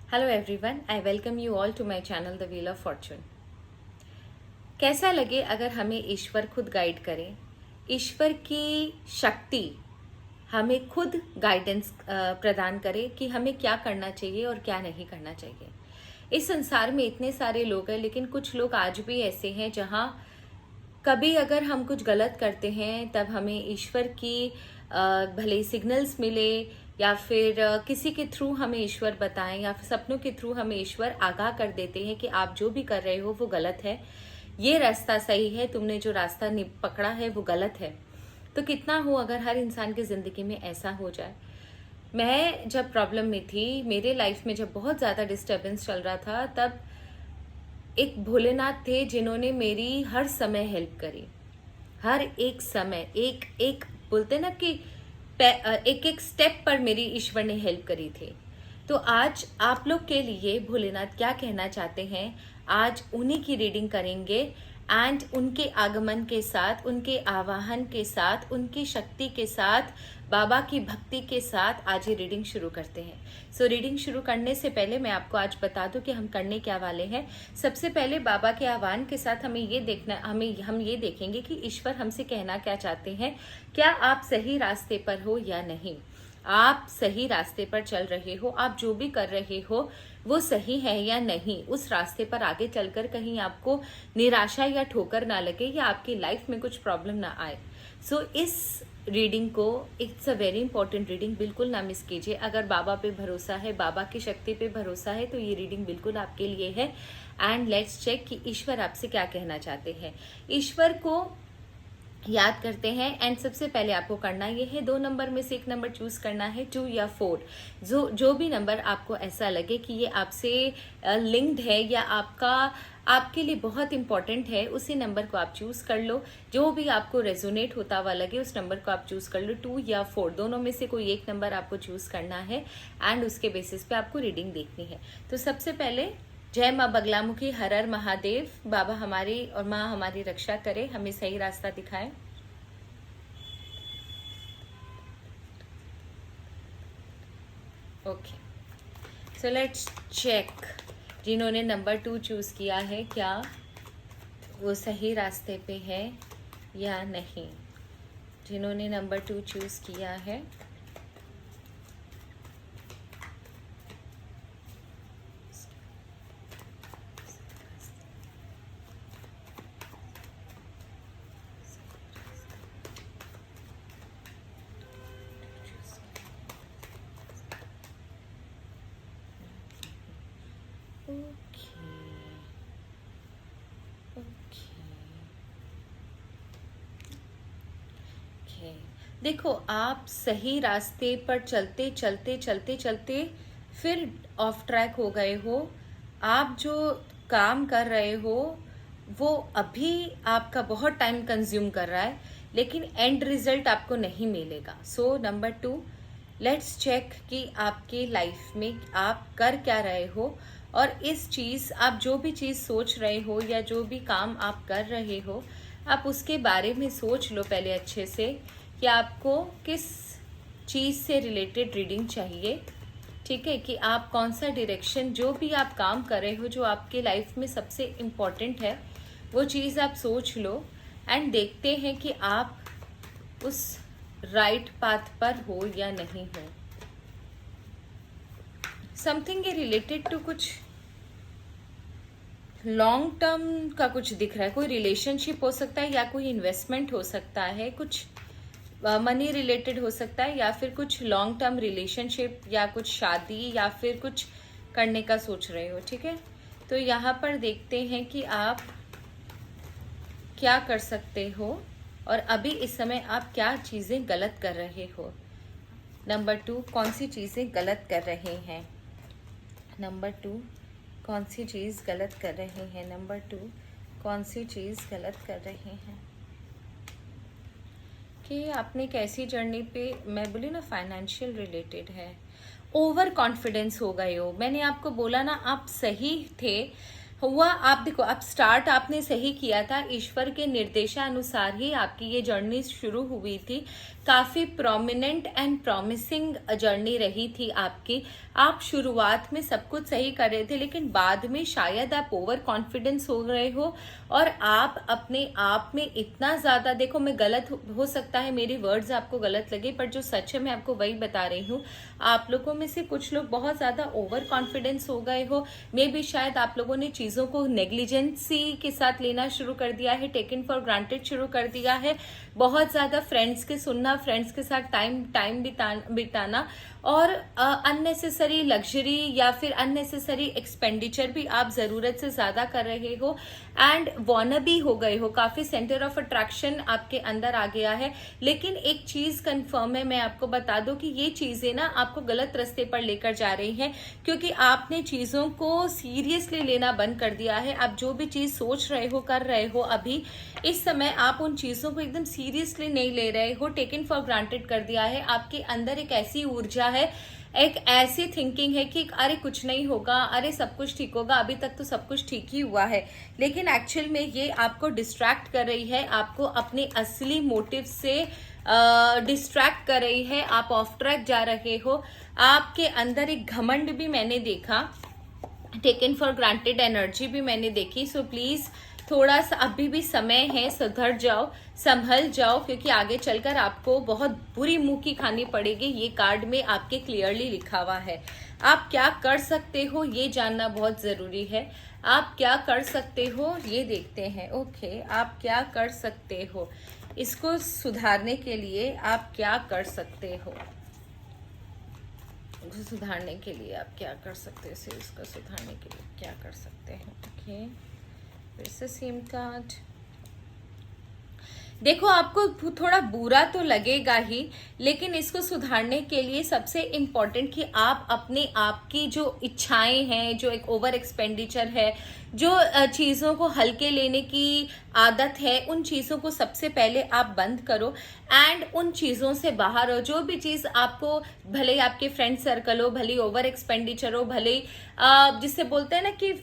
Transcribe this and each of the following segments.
Hello everyone, I welcome you all to my channel the wheel of fortune. कैसा लगे अगर हमें ईश्वर खुद गाइड करे, ईश्वर की शक्ति हमें खुद गाइडेंस प्रदान करे कि हमें क्या करना चाहिए और क्या नहीं करना चाहिए। इस संसार में इतने सारे लोग हैं, लेकिन कुछ लोग आज भी ऐसे हैं जहाँ कभी अगर हम कुछ गलत करते हैं तब हमें ईश्वर की भले सिग्नल्स मिले या फिर किसी के थ्रू हमें ईश्वर बताएं या फिर सपनों के थ्रू हमें ईश्वर आगाह कर देते हैं कि आप जो भी कर रहे हो वो गलत है, ये रास्ता सही है, तुमने जो रास्ता पकड़ा है वो गलत है। तो कितना हो अगर हर इंसान की ज़िंदगी में ऐसा हो जाए। मैं जब प्रॉब्लम में थी, मेरे लाइफ में जब बहुत ज़्यादा डिस्टर्बेंस चल रहा था, तब एक भोलेनाथ थे जिन्होंने मेरी हर समय हेल्प करी। हर एक समय एक एक बोलते ना कि एक एक स्टेप पर मेरी ईश्वर ने हेल्प करी थी। तो आज आप लोग के लिए भोलेनाथ क्या कहना चाहते हैं, आज उन्हीं की रीडिंग करेंगे एंड उनके आगमन के साथ, उनके आवाहन के साथ, उनकी शक्ति के साथ, बाबा की भक्ति के साथ आज ये रीडिंग शुरू करते हैं। सो रीडिंग शुरू करने से पहले मैं आपको आज बता दूं कि हम करने क्या वाले हैं। सबसे पहले बाबा के आह्वान के साथ हम ये देखेंगे कि ईश्वर हमसे कहना क्या चाहते हैं। क्या आप सही रास्ते पर हो या नहीं, आप सही रास्ते पर चल रहे हो, आप जो भी कर रहे हो वो सही है या नहीं, उस रास्ते पर आगे चलकर कहीं आपको निराशा या ठोकर ना लगे या आपकी लाइफ में कुछ प्रॉब्लम ना आए। सो इस रीडिंग को, it's a very important reading, बिल्कुल ना मिस कीजिए। अगर बाबा पे भरोसा है, बाबा की शक्ति पे भरोसा है, तो ये रीडिंग बिल्कुल आपके लिए है। एंड लेट्स चेक कि ईश्वर आपसे क्या कहना चाहते हैं। ईश्वर को याद करते हैं एंड सबसे पहले आपको करना ये है, 2 नंबर में से एक नंबर चूज करना है, 2 या 4। जो भी नंबर आपको ऐसा लगे कि ये आपसे लिंक्ड है या आपके लिए बहुत इंपॉर्टेंट है, उसी नंबर को आप चूज कर लो। जो भी आपको रेजोनेट होता हुआ लगे उस नंबर को आप चूज कर लो, 2 या 4, दोनों में से कोई एक नंबर आपको चूज करना है एंड उसके बेसिस पे आपको रीडिंग देखनी है। तो सबसे पहले जय माँ बगलामुखी, हर हर महादेव। बाबा हमारी और माँ हमारी रक्षा करे, हमें सही रास्ता दिखाए। ओके, सो लेट्स चेक, जिन्होंने नंबर 2 चूज किया है क्या वो सही रास्ते पे है या नहीं। जिन्होंने नंबर 2 चूज किया है, देखो, आप सही रास्ते पर चलते चलते चलते चलते फिर ऑफ ट्रैक हो गए हो। आप जो काम कर रहे हो वो अभी आपका बहुत टाइम कंज्यूम कर रहा है, लेकिन एंड रिजल्ट आपको नहीं मिलेगा। सो नंबर 2, लेट्स चेक कि आपके लाइफ में आप कर क्या रहे हो, और इस चीज़, आप जो भी चीज़ सोच रहे हो या जो भी काम आप कर रहे हो, आप उसके बारे में सोच लो पहले अच्छे से कि आपको किस चीज़ से रिलेटेड रीडिंग चाहिए। ठीक है, कि आप कौन सा डायरेक्शन, जो भी आप काम कर रहे हो, जो आपके लाइफ में सबसे इम्पॉर्टेंट है, वो चीज़ आप सोच लो एंड देखते हैं कि आप उस राइट पाथ पर हो या नहीं हो। समथिंग के रिलेटेड टू कुछ लॉन्ग टर्म का कुछ दिख रहा है, कोई रिलेशनशिप हो सकता है या कोई इन्वेस्टमेंट हो सकता है, कुछ मनी रिलेटेड हो सकता है, या फिर कुछ लॉन्ग टर्म रिलेशनशिप या कुछ शादी या फिर कुछ करने का सोच रहे हो। ठीक है, तो यहाँ पर देखते हैं कि आप क्या कर सकते हो और अभी इस समय आप क्या चीज़ें गलत कर रहे हो। नंबर 2, कौन सी चीज़ें गलत कर रहे हैं। नंबर 2, कौन सी चीज़ गलत कर रहे हैं। नंबर 2, कौन सी चीज़ गलत कर रहे हैं। कि आपने एक ऐसी जर्नी पे, मैं बोली ना फाइनेंशियल रिलेटेड है, ओवर कॉन्फिडेंस हो गए हो। मैंने आपको बोला ना, आप सही थे, हुआ आप देखो, आप स्टार्ट आपने सही किया था, ईश्वर के निर्देशानुसार ही आपकी ये जर्नी शुरू हुई थी। काफ़ी प्रोमिनेंट एंड प्रॉमिसिंग जर्नी रही थी आपकी। आप शुरुआत में सब कुछ सही कर रहे थे, लेकिन बाद में शायद आप ओवर कॉन्फिडेंस हो रहे हो और आप अपने आप में इतना ज़्यादा, देखो मैं गलत हो सकता है, मेरे वर्ड्स आपको गलत लगे, पर जो सच है मैं आपको वही बता रही हूँ। आप लोगों में से कुछ लोग बहुत ज़्यादा ओवर कॉन्फिडेंस हो गए हो। मे बी शायद आप लोगों ने चीज़ों को नेग्लिजेंसी के साथ लेना शुरू कर दिया है, टेकन फॉर ग्रांटेड शुरू कर दिया है। बहुत ज़्यादा फ्रेंड्स के सुनना, फ्रेंड्स के साथ टाइम बिताना और अननेसेसरी लग्जरी या फिर अननेसेसरी एक्सपेंडिचर भी आप ज़रूरत से ज़्यादा कर रहे हो एंड वॉनबी हो गए हो। काफ़ी सेंटर ऑफ अट्रैक्शन आपके अंदर आ गया है। लेकिन एक चीज़ कंफर्म है, मैं आपको बता दूं कि ये चीज़ें ना आपको गलत रास्ते पर लेकर जा रही हैं, क्योंकि आपने चीज़ों को सीरियसली लेना बंद कर दिया है। आप जो भी चीज़ सोच रहे हो, कर रहे हो अभी इस समय, आप उन चीज़ों को एकदम सीरियसली नहीं ले रहे हो, टेकन फॉर ग्रांटेड कर दिया है। आपके अंदर एक ऐसी ऊर्जा है, एक ऐसी थिंकिंग है कि अरे कुछ नहीं होगा, अरे सब कुछ ठीक होगा, अभी तक तो सब कुछ ठीक ही हुआ है। लेकिन एक्चुअल में ये आपको डिस्ट्रैक्ट कर रही है, आपको अपने असली मोटिव से डिस्ट्रैक्ट कर रही है। आप ऑफ ट्रैक जा रहे हो। आपके अंदर एक घमंड भी मैंने देखा, टेकन फॉर ग्रांटेड एनर्जी भी मैंने देखी। सो प्लीज थोड़ा सा अभी भी समय है, सुधर जाओ, संभल जाओ, क्योंकि आगे चलकर आपको बहुत बुरी मुंह की खानी पड़ेगी। ये कार्ड में आपके क्लियरली लिखा हुआ है। आप क्या कर सकते हो ये जानना बहुत जरूरी है। आप क्या कर सकते हो ये देखते हैं। ओके, आप क्या कर सकते हो, इसको सुधारने के लिए आप क्या कर सकते हो, सुधारने के लिए आप क्या कर सकते हो, इसको सुधारने के लिए क्या कर सकते हैं। ओके, फिर से सेम कार्ड। देखो आपको थोड़ा बुरा तो लगेगा ही, लेकिन इसको सुधारने के लिए सबसे इम्पोर्टेंट कि आप अपने आप की जो इच्छाएं हैं, जो एक ओवर एक्सपेंडिचर है, जो चीज़ों को हल्के लेने की आदत है, उन चीज़ों को सबसे पहले आप बंद करो एंड उन चीज़ों से बाहर हो। जो भी चीज़ आपको, भले ही आपके फ्रेंड सर्कल हो, भले ओवर एक्सपेंडिचर हो, भले जिससे बोलते हैं ना कि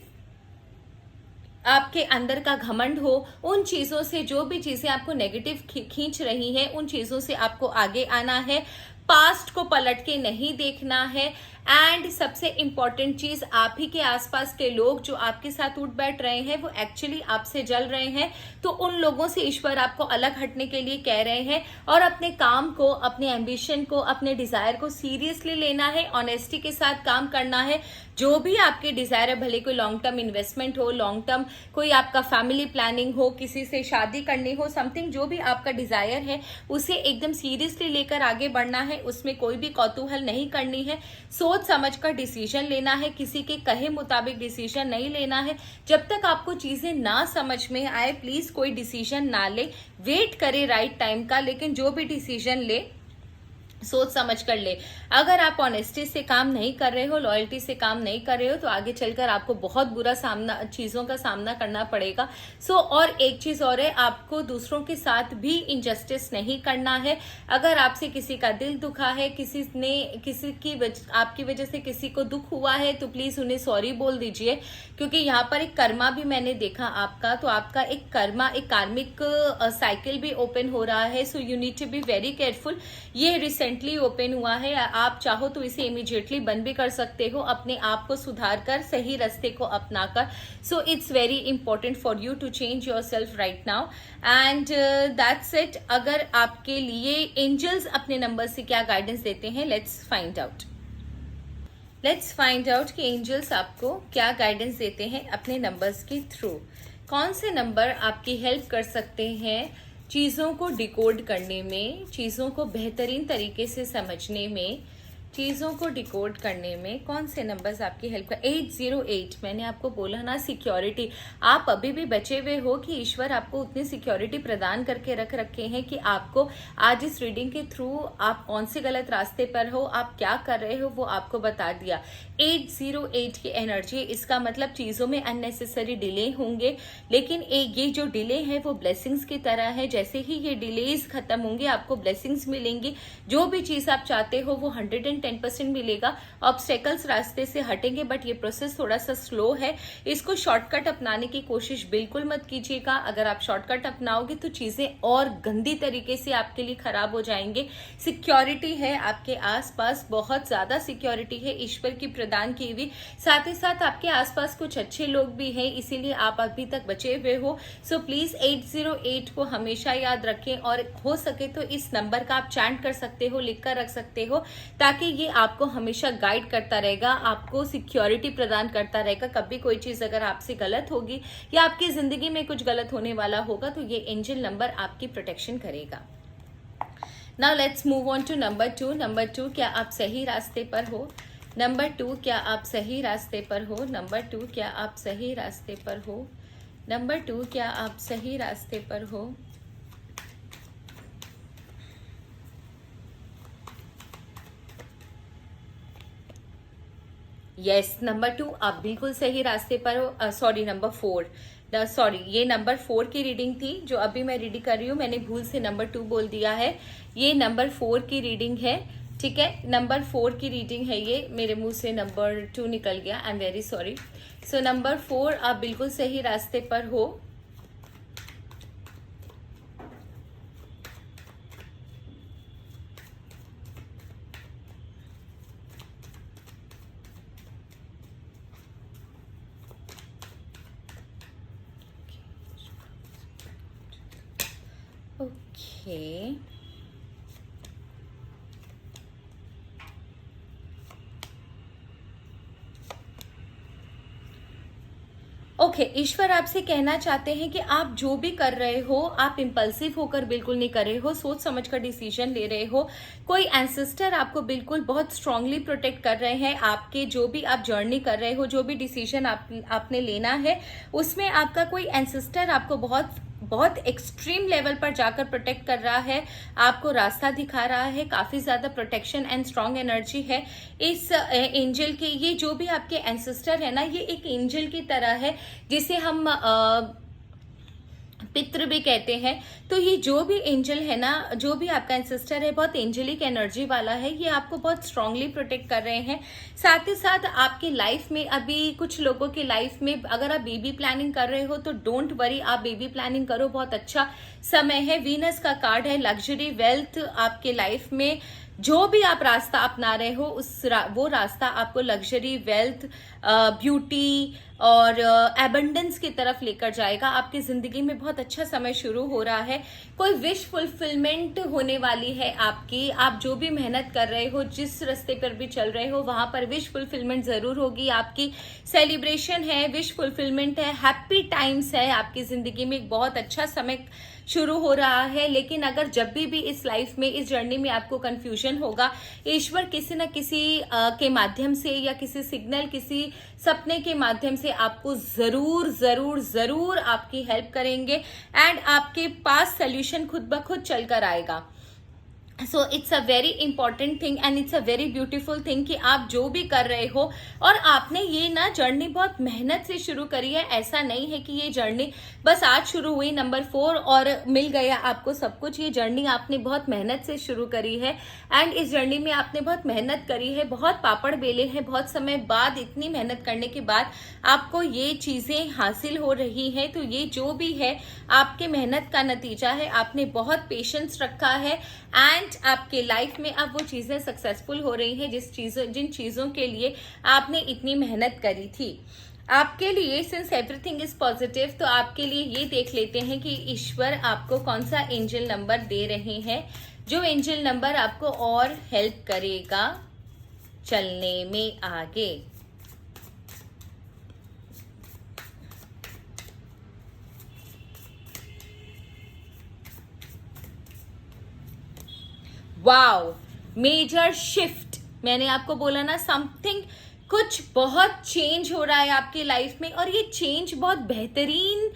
आपके अंदर का घमंड हो, उन चीजों से, जो भी चीजें आपको नेगेटिव खींच रही हैं, उन चीजों से आपको आगे आना है। पास्ट को पलट के नहीं देखना है। एंड सबसे इंपॉर्टेंट चीज, आप ही के आसपास के लोग जो आपके साथ उठ बैठ रहे हैं वो एक्चुअली आपसे जल रहे हैं, तो उन लोगों से ईश्वर आपको अलग हटने के लिए कह रहे हैं और अपने काम को, अपने एम्बिशन को, अपने डिजायर को सीरियसली लेना है, ऑनेस्टी के साथ काम करना है। जो भी आपके डिजायर है, भले कोई लॉन्ग टर्म इन्वेस्टमेंट हो, लॉन्ग टर्म कोई आपका फैमिली प्लानिंग हो, किसी से शादी करनी हो, समथिंग जो भी आपका डिजायर है उसे एकदम सीरियसली लेकर आगे बढ़ना है। उसमें कोई भी कौतूहल नहीं करनी है, सोच समझ कर डिसीजन लेना है, किसी के कहे मुताबिक डिसीजन नहीं लेना है। जब तक आपको चीजें ना समझ में आए प्लीज कोई डिसीजन ना ले, वेट करे राइट टाइम का, लेकिन जो भी डिसीजन ले सोच समझ कर ले। अगर आप ऑनेस्टी से काम नहीं कर रहे हो, लॉयल्टी से काम नहीं कर रहे हो, तो आगे चलकर आपको बहुत बुरा चीजों का सामना करना पड़ेगा। और एक चीज और है, आपको दूसरों के साथ भी इनजस्टिस नहीं करना है। अगर आपसे किसी का दिल दुखा है, आपकी वजह से किसी को दुख हुआ है, तो प्लीज उन्हें सॉरी बोल दीजिए, क्योंकि यहाँ पर एक कर्मा भी मैंने देखा आपका, तो आपका एक कर्मा, एक कार्मिक साइकिल भी ओपन हो रहा है। So you need to be very careful. ये रिसेंटली ओपन हुआ है, आप चाहो तो इसे इमीडिएटली बंद भी कर सकते हो, अपने आप को सुधार कर, सही रास्ते को अपनाकर। So it's very important for you to change yourself right now and that's it. अगर आपके लिए एंजल्स अपने नंबर से क्या गाइडेंस देते हैं, लेट्स फाइंड आउट कि एंजल्स आपको क्या गाइडेंस देते हैं अपने नंबर्स के थ्रू। कौन से नंबर आपकी हेल्प कर सकते हैं चीज़ों को डिकोड करने में, चीज़ों को बेहतरीन तरीके से समझने में, चीज़ों को डिकोड करने में कौन से नंबर्स आपकी हेल्प कर। 808, मैंने आपको बोला ना, सिक्योरिटी। आप अभी भी बचे हुए हो कि ईश्वर आपको उतनी सिक्योरिटी प्रदान करके रख रखे हैं कि आपको आज इस रीडिंग के थ्रू आप कौन से गलत रास्ते पर हो, आप क्या कर रहे हो, वो आपको बता दिया। 808 की एनर्जी, इसका मतलब चीज़ों में अननेसेसरी डिले होंगे, लेकिन ये जो डिले है वो ब्लेसिंग्स की तरह है। जैसे ही ये डिलेज खत्म होंगे आपको ब्लेसिंग्स मिलेंगी। जो भी चीज़ आप चाहते हो वो 110 10% मिलेगा, ऑब्स्टेकल्स रास्ते से हटेंगे, बट ये प्रोसेस थोड़ा सा स्लो है। इसको शॉर्टकट अपनाने की कोशिश बिल्कुल मत कीजिएगा। अगर आप शॉर्टकट अपनाओगे तो चीजें और गंदी तरीके से आपके लिए खराब हो जाएंगे। सिक्योरिटी है आपके आसपास, बहुत ज्यादा सिक्योरिटी है ईश्वर की प्रदान की हुई, साथ ही साथ आपके आसपास कुछ अच्छे लोग भी हैं, इसीलिए आप अभी तक बचे हुए हो। सो प्लीज 808 को हमेशा याद रखें, और हो सके तो इस नंबर का आप चैंट कर सकते हो, लिख कर रख सकते हो, ताकि ये आपको हमेशा गाइड करता रहेगा, आपको सिक्योरिटी प्रदान करता रहेगा। कभी कोई चीज अगर आपसे गलत होगी या आपकी जिंदगी में कुछ गलत होने वाला होगा तो ये एंजल नंबर आपकी प्रोटेक्शन करेगा। Now let's move on to number 2। Number 2, क्या आप सही रास्ते पर हो? नंबर 2, क्या आप सही रास्ते पर हो? नंबर 2, क्या आप सही रास्ते पर हो? नंबर 2, क्या आप सही रास्ते पर हो? यस, नंबर 2, आप बिल्कुल सही रास्ते पर हो। सॉरी, नंबर 4, सॉरी, ये नंबर 4 की रीडिंग थी जो अभी मैं रीडिंग कर रही हूँ, मैंने भूल से नंबर 2 बोल दिया है। ये नंबर 4 की रीडिंग है, ठीक है, नंबर 4 की रीडिंग है ये, मेरे मुंह से नंबर 2 निकल गया, I am very sorry. So number 4, आप बिल्कुल सही रास्ते पर हो। ओके, ओके, ईश्वर आपसे कहना चाहते हैं कि आप जो भी कर रहे हो, आप इम्पल्सिव होकर बिल्कुल नहीं कर रहे हो, सोच समझ कर डिसीजन ले रहे हो। कोई एंसेस्टर आपको बिल्कुल बहुत स्ट्रांगली प्रोटेक्ट कर रहे हैं। आपके जो भी आप जर्नी कर रहे हो, जो भी डिसीजन आपने लेना है, उसमें आपका कोई एंसेस्टर आपको बहुत बहुत एक्सट्रीम लेवल पर जाकर प्रोटेक्ट कर रहा है, आपको रास्ता दिखा रहा है। काफी ज्यादा प्रोटेक्शन एंड स्ट्रांग एनर्जी है इस एंजल के। ये जो भी आपके एंसेस्टर है ना, ये एक एंजल की तरह है, जिसे हम पितृ भी कहते हैं। तो ये जो भी एंजल है ना, जो भी आपका एंसेस्टर है, बहुत एंजलिक एनर्जी वाला है, ये आपको बहुत स्ट्रांगली प्रोटेक्ट कर रहे हैं। साथ ही साथ आपकी लाइफ में, अभी कुछ लोगों की लाइफ में अगर आप बेबी प्लानिंग कर रहे हो तो डोंट वरी, आप बेबी प्लानिंग करो, बहुत अच्छा समय है। वीनस का कार्ड है, लग्जरी वेल्थ आपके लाइफ में जो भी आप रास्ता अपना रहे हो, वो रास्ता आपको लग्जरी वेल्थ, ब्यूटी और एबंडेंस की तरफ लेकर जाएगा। आपकी जिंदगी में बहुत अच्छा समय शुरू हो रहा है। कोई विश फुलफिलमेंट होने वाली है आपकी। आप जो भी मेहनत कर रहे हो, जिस रास्ते पर भी चल रहे हो, वहां पर विश फुलफिलमेंट जरूर होगी आपकी। सेलिब्रेशन है, विश फुलफिलमेंट है, हैप्पी टाइम्स है, आपकी जिंदगी में एक बहुत अच्छा समय शुरू हो रहा है। लेकिन अगर जब भी इस लाइफ में, इस जर्नी में आपको कंफ्यूजन होगा, ईश्वर किसी न किसी के माध्यम से या किसी सिग्नल, किसी सपने के माध्यम से आपको जरूर जरूर जरूर आपकी हेल्प करेंगे, एंड आपके पास सोल्यूशन खुद ब खुद चलकर आएगा। So it's a very important thing and it's a very beautiful thing कि आप जो भी कर रहे हो, और आपने ये ना जर्नी बहुत मेहनत से शुरू करी है। ऐसा नहीं है कि ये जर्नी बस आज शुरू हुई नंबर 4 और मिल गया आपको सब कुछ। ये जर्नी आपने बहुत मेहनत से शुरू करी है, एंड इस जर्नी में आपने बहुत मेहनत करी है, बहुत पापड़ बेले हैं। बहुत समय बाद, इतनी मेहनत करने के बाद आपको ये चीजें हासिल हो रही हैं। तो ये जो भी है आपके मेहनत का नतीजा है। आपने बहुत पेशेंस रखा है, एंड आपके लाइफ में अब वो चीजें सक्सेसफुल हो रही हैं, जिन चीजों के लिए आपने इतनी मेहनत करी थी। आपके लिए, सिंस एवरीथिंग इज पॉजिटिव, तो आपके लिए ये देख लेते हैं कि ईश्वर आपको कौन सा एंजल नंबर दे रहे हैं, जो एंजल नंबर आपको और हेल्प करेगा चलने में आगे। वाओ, मेजर शिफ्ट, मैंने आपको बोला ना, समथिंग, कुछ बहुत चेंज हो रहा है आपकी लाइफ में, और ये चेंज बहुत बेहतरीन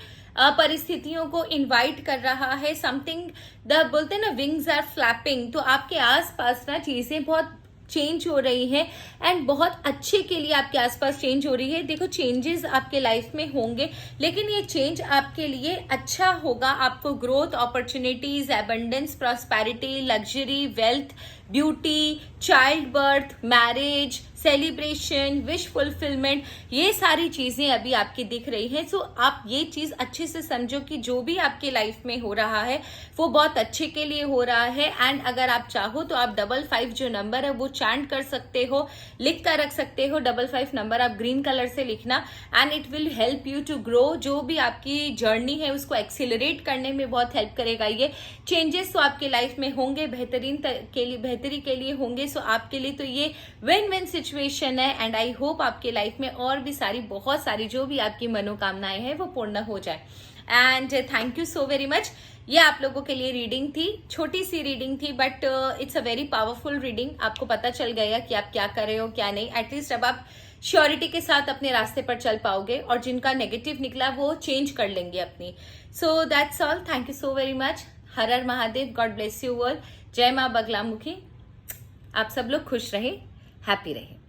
परिस्थितियों को इनवाइट कर रहा है। समथिंग, द बोलते हैं ना, विंग्स आर फ्लैपिंग। तो आपके आसपास ना चीजें बहुत चेंज हो रही है एंड बहुत अच्छे के लिए आपके आसपास चेंज हो रही है। देखो चेंजेस आपके लाइफ में होंगे, लेकिन ये चेंज आपके लिए अच्छा होगा। आपको growth, opportunities, abundance, prosperity, luxury, wealth, beauty, child birth, marriage, celebration, wish fulfilment, ये सारी चीजें अभी आपकी दिख रही हैं। सो आप ये चीज अच्छे से समझो कि जो भी आपके लाइफ में हो रहा है वो बहुत अच्छे के लिए हो रहा है। एंड अगर आप चाहो तो आप 55 जो नंबर है वो चैंट कर सकते हो, लिख कर रख सकते हो। 55 नंबर आप ग्रीन कलर से लिखना and it will help you to grow. जो भी आपकी जर्नी है उसको एक्सिलरेट करने में बहुत हेल्प करेगा। ये चेंजेस तो आपके लाइफ में होंगे, बेहतरी के लिए होंगे। सो आपके लिए तो ये विन विन सिचुएशन है एंड आई होप आपके लाइफ में और भी बहुत सारी जो भी आपकी मनोकामनाएं हैं वो पूर्ण हो जाए। And thank you so very much. ये आप लोगों के लिए रीडिंग थी, छोटी सी रीडिंग थी, but it's a very powerful reading. आपको पता चल गया कि आप क्या कर रहे हो क्या नहीं। एटलीस्ट अब आप श्योरिटी के साथ अपने रास्ते पर चल पाओगे और जिनका नेगेटिव निकला वो चेंज कर लेंगे अपनी। So that's all, thank you so very much. Her her Mahadev, God bless you all. जय माँ बगलामुखी। आप सब लोग खुश रहे, हैप्पी रहे।